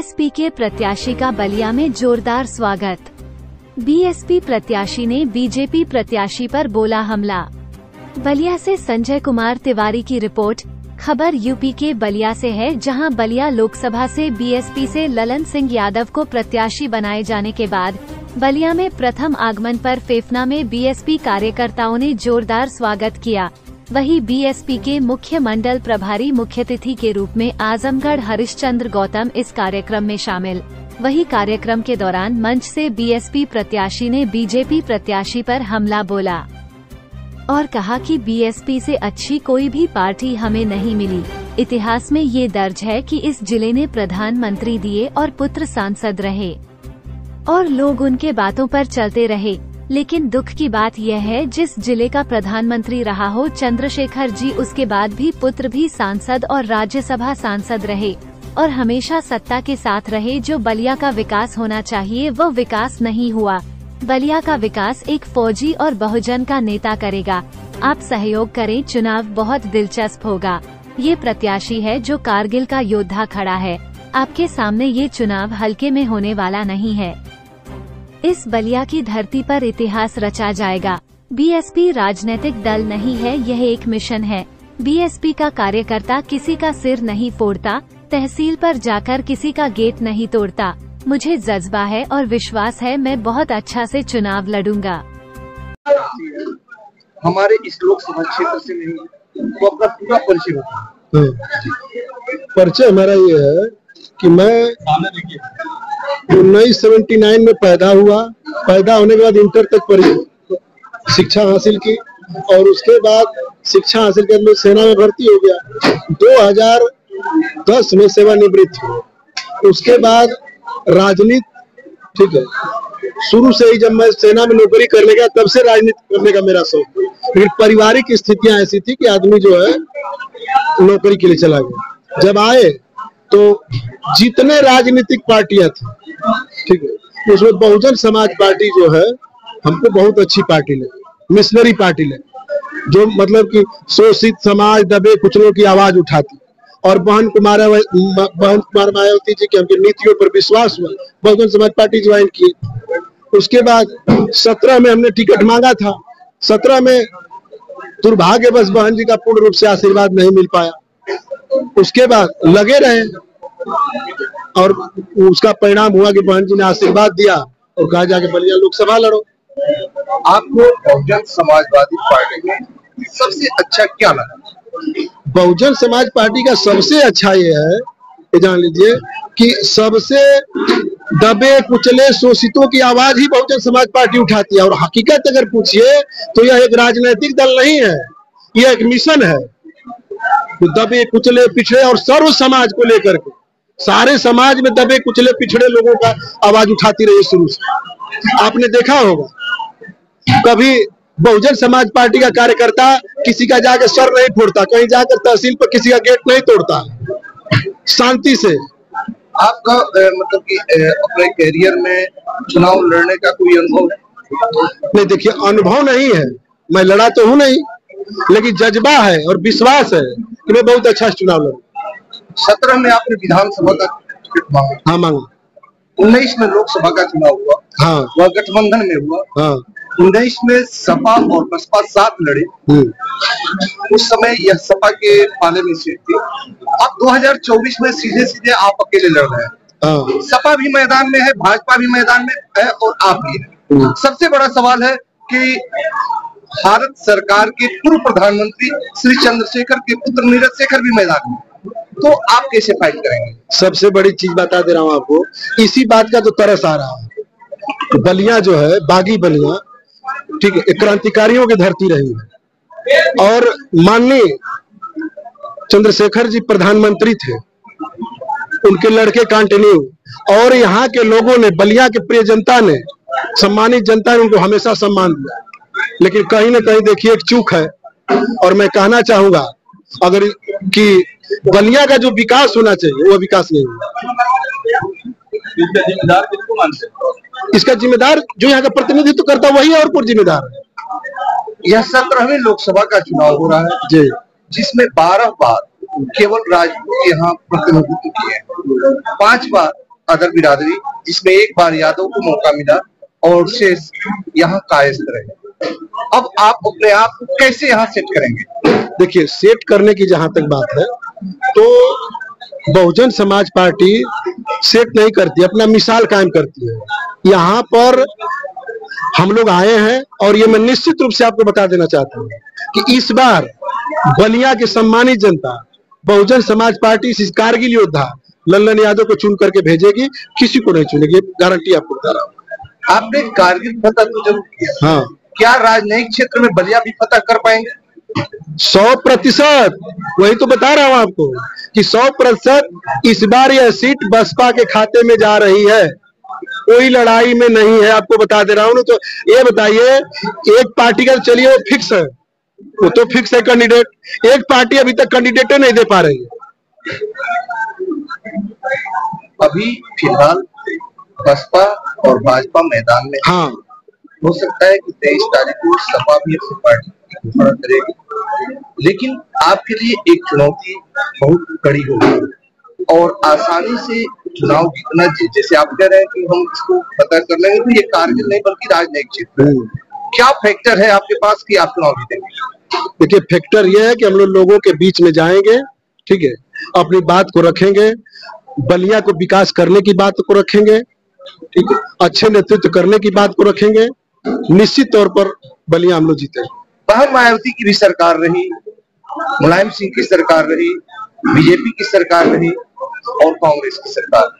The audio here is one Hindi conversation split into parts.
बीएसपी के प्रत्याशी का बलिया में जोरदार स्वागत। बीएसपी प्रत्याशी ने बीजेपी प्रत्याशी पर बोला हमला। बलिया से संजय कुमार तिवारी की रिपोर्ट। खबर यूपी के बलिया से है, जहां बलिया लोकसभा से बीएसपी से ललन सिंह यादव को प्रत्याशी बनाए जाने के बाद बलिया में प्रथम आगमन पर फेफना में बीएसपी कार्यकर्ताओं ने जोरदार स्वागत किया। वहीं बीएसपी के मुख्य मंडल प्रभारी मुख्य अतिथि के रूप में आजमगढ़ हरिश्चंद्र गौतम इस कार्यक्रम में शामिल। वहीं कार्यक्रम के दौरान मंच से बीएसपी प्रत्याशी ने बीजेपी प्रत्याशी पर हमला बोला और कहा कि बीएसपी से अच्छी कोई भी पार्टी हमें नहीं मिली। इतिहास में ये दर्ज है कि इस जिले ने प्रधानमंत्री दिए और पुत्र सांसद रहे और लोग उनके बातों पर चलते रहे, लेकिन दुख की बात यह है जिस जिले का प्रधानमंत्री रहा हो चंद्रशेखर जी, उसके बाद भी पुत्र भी सांसद और राज्यसभा सांसद रहे और हमेशा सत्ता के साथ रहे। जो बलिया का विकास होना चाहिए वो विकास नहीं हुआ। बलिया का विकास एक फौजी और बहुजन का नेता करेगा। आप सहयोग करें, चुनाव बहुत दिलचस्प होगा। ये प्रत्याशी है जो कारगिल का योद्धा खड़ा है। आपके सामने ये चुनाव हल्के में होने वाला नहीं है। इस बलिया की धरती पर इतिहास रचा जाएगा। बीएसपी राजनीतिक दल नहीं है, यह एक मिशन है। बीएसपी का कार्यकर्ता किसी का सिर नहीं फोड़ता, तहसील पर जाकर किसी का गेट नहीं तोड़ता। मुझे जज्बा है और विश्वास है, मैं बहुत अच्छा से चुनाव लड़ूंगा। हमारे इस लोकसभा क्षेत्र से नहीं, तो अपना पूरा परिचय बताओ। परिचय हमारा ये है कि मैं 1979 में पैदा हुआ। पैदा होने के बाद इंटर तक शिक्षा हासिल की और उसके बाद शिक्षा हासिल करने में सेना में भर्ती हो गया। 2010 में सेवानिवृत्त हुआ। उसके बाद राजनीति, ठीक है, शुरू से ही जब मैं सेना में नौकरी करने गया तब से राजनीति करने का मेरा शौक। लेकिन पारिवारिक स्थितियां ऐसी थी कि आदमी जो है नौकरी के लिए चला गया। जब आए तो जितने राजनीतिक पार्टियां थी, ठीक है, उसमें बहुजन समाज पार्टी जो है हमको बहुत अच्छी पार्टी लगी, मिशनरी पार्टी लगी, जो मतलब कि शोषित समाज, दबे कुचलों की आवाज उठाती। और बहन कुमार मायावती जी की हमकी नीतियों पर विश्वास हुआ, बहुजन समाज पार्टी ज्वाइन की। उसके बाद 17 में हमने टिकट मांगा था। 17 में दुर्भाग्यवश बहन जी का पूर्ण रूप से आशीर्वाद नहीं मिल पाया। उसके बाद लगे रहे और उसका परिणाम हुआ कि बहन जी ने आशीर्वाद दिया और कहा जाके बलिया लोकसभा लड़ो। आपको बहुजन समाजवादी पार्टी में सबसे अच्छा क्या लगा? बहुजन समाज पार्टी का सबसे अच्छा ये है, ये जान लीजिए कि सबसे दबे कुचले शोषितों की आवाज ही बहुजन समाज पार्टी उठाती है। और हकीकत अगर पूछिए तो यह एक राजनीतिक दल नहीं है, यह एक मिशन है। तो दबे कुचले पिछड़े और सर्व समाज को लेकर के सारे समाज में दबे कुचले पिछड़े लोगों का आवाज उठाती रही शुरू से। आपने देखा होगा कभी बहुजन समाज पार्टी का कार्यकर्ता किसी का जाकर सर नहीं फोड़ता, कहीं जाकर तहसील पर किसी का गेट नहीं तोड़ता, शांति से। आपका मतलब कि अपने कैरियर में चुनाव लड़ने का कोई अनुभव है? नहीं, देखिए, अनुभव नहीं है, मैं लड़ा तो हूं नहीं, लेकिन जज्बा है और विश्वास है कि मैं बहुत अच्छा चुनाव लड़ूं। 17 में आपने विधानसभा का टिकट मांगा? हाँ, मांगा। 19 में लोकसभा का चुनाव हुआ, हाँ, वह गठबंधन में हुआ। हाँ, 19 में सपा और बसपा साथ लड़े। उस समय यह सपा के पाले में सीट थी। अब 2024 में सीधे सीधे आप अकेले लड़ रहे हैं। हाँ। सपा भी मैदान में है, भाजपा भी मैदान में है और आप भी हैं। सबसे बड़ा सवाल है कि भारत सरकार के पूर्व प्रधानमंत्री श्री चंद्रशेखर के पुत्र नीरज शेखर भी मैदान में, तो आप कैसे फाइट करेंगे? सबसे बड़ी चीज बता दे रहा हूं आपको, इसी बात का तो तरस आ रहा है। बलिया जो है, बागी बलिया, ठीक है, क्रांतिकारियों की धरती रही है और माननीय चंद्रशेखर जी प्रधानमंत्री थे, उनके लड़के कंटिन्यू, और यहाँ के लोगों ने, बलिया के प्रिय जनता ने, सम्मानित जनता ने उनको हमेशा सम्मान दिया। लेकिन कहीं ना कहीं देखिए एक चूक है, और मैं कहना चाहूंगा अगर कि बलिया का जो विकास होना चाहिए वो विकास नहीं हुआ। इसका जिम्मेदार किसको मानते हैं? इसका जिम्मेदार जो यहाँ का प्रतिनिधित्व करता वही है, और कौन जिम्मेदार है? यह 17वीं लोकसभा का चुनाव हो रहा है जी, जिसमें 12 बार केवल राजपूत यहाँ प्रतिनिधित्व किए, 5 बार अदर बिरादरी, जिसमें एक बार यादव को मौका मिला और शेष यहाँ कायस्थ रहे। अब आप अपने आप को कैसे यहाँ सेट करेंगे? देखिए, सेट करने की जहां तक बात है तो बहुजन समाज पार्टी सेट नहीं करती, अपना मिसाल कायम करती है। यहाँ पर हम लोग आए हैं और ये मैं निश्चित रूप से आपको बता देना चाहता हूँ कि इस बार बलिया की सम्मानित जनता बहुजन समाज पार्टी इस कारगिल योद्धा लल्लन यादव को चुन करके भेजेगी, किसी को नहीं चुनेगी, गारंटी आपको बता रहा हूँ। आपने कारगिल फतह तो जरूर किया, हाँ, क्या राजनयिक क्षेत्र में बलिया भी फतह कर पाएंगे? 100%। वही तो बता रहा हूं आपको कि 100% इस बार यह सीट बसपा के खाते में जा रही है, कोई लड़ाई में नहीं है। आपको बता दे रहा हूं ना। तो ये बताइए, एक पार्टी का चलिए वो फिक्स है, वो तो फिक्स है कैंडिडेट, एक पार्टी अभी तक कैंडिडेट नहीं दे पा रही है। अभी फिलहाल बसपा और भाजपा मैदान में, हाँ, हो सकता है कि 23 तारीख को सपा भी अपनी पार्टी की घोषणा करेगी, लेकिन आपके लिए एक चुनौती बहुत कड़ी होगी और आसानी से चुनाव जीतना, जैसे आप कह रहे हैं कि हम इसको पता कर लेंगे, तो ये कारगिल नहीं बल्कि राजनयिक क्षेत्र है। क्या फैक्टर है आपके पास कि आप चुनाव जीतेंगे? देखिए, फैक्टर ये है कि हम लोगों के बीच में जाएंगे, ठीक है, अपनी बात को रखेंगे, बलिया को विकास करने की बात को रखेंगे, ठीक है, अच्छे नेतृत्व करने की बात को रखेंगे, निश्चित तौर पर बलिया हम लोग जीतेंगे। वहां मायावती की भी सरकार रही, मुलायम सिंह की सरकार रही, बीजेपी की सरकार रही और कांग्रेस की सरकार,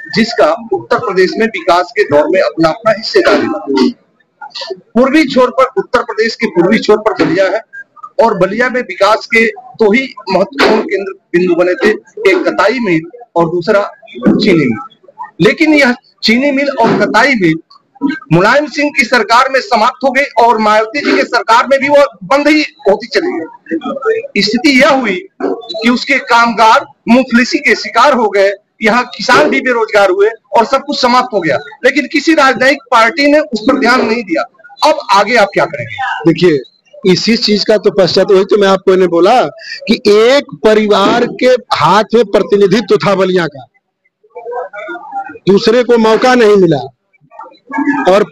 जिसका उत्तर प्रदेश में विकास के दौर में अपना अपना हिस्सेदारी रहा। पूर्वी छोर पर, उत्तर प्रदेश के पूर्वी छोर पर बलिया है और बलिया में विकास के दो ही महत्वपूर्ण केंद्र बिंदु बने थे, एक कताई मिल और दूसरा चीनी मिल। लेकिन यह चीनी मिल और कताई मिल मुलायम सिंह की सरकार में समाप्त हो गई और मायावती जी की सरकार में भी वो बंद ही होती चली गई। स्थिति यह हुई कि उसके कामगार मुफलिसी के शिकार हो गए, यहाँ किसान भी बेरोजगार हुए और सब कुछ समाप्त हो गया, लेकिन किसी राजनयिक पार्टी ने उस पर ध्यान नहीं दिया। अब आगे आप क्या करेंगे? देखिए, इसी चीज का तो पश्चात, वही तो मैं आपको इन्हें बोला कि एक परिवार के हाथ में प्रतिनिधित्व था बलिया का, दूसरे को मौका नहीं मिला और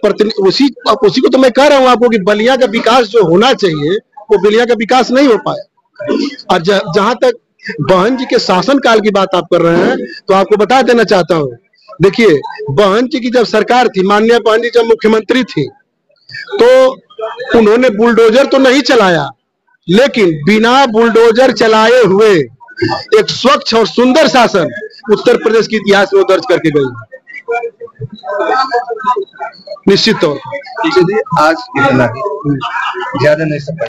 उसी को तो मैं कह रहा हूं आपको कि बलिया का विकास जो होना चाहिए वो बलिया का विकास नहीं हो पाया। और जहां तक बहन जी के शासन काल की बात आप कर रहे हैं तो आपको बता देना चाहता हूं, देखिए, बहन जी की जब सरकार थी, माननीय बहन जी जब मुख्यमंत्री थी, तो उन्होंने बुलडोजर तो नहीं चलाया, लेकिन बिना बुलडोजर चलाए हुए एक स्वच्छ और सुंदर शासन उत्तर प्रदेश के इतिहास में दर्ज करके गई, निश्चित तौर पर। आज इतना ही, ज्यादा नहीं सकता।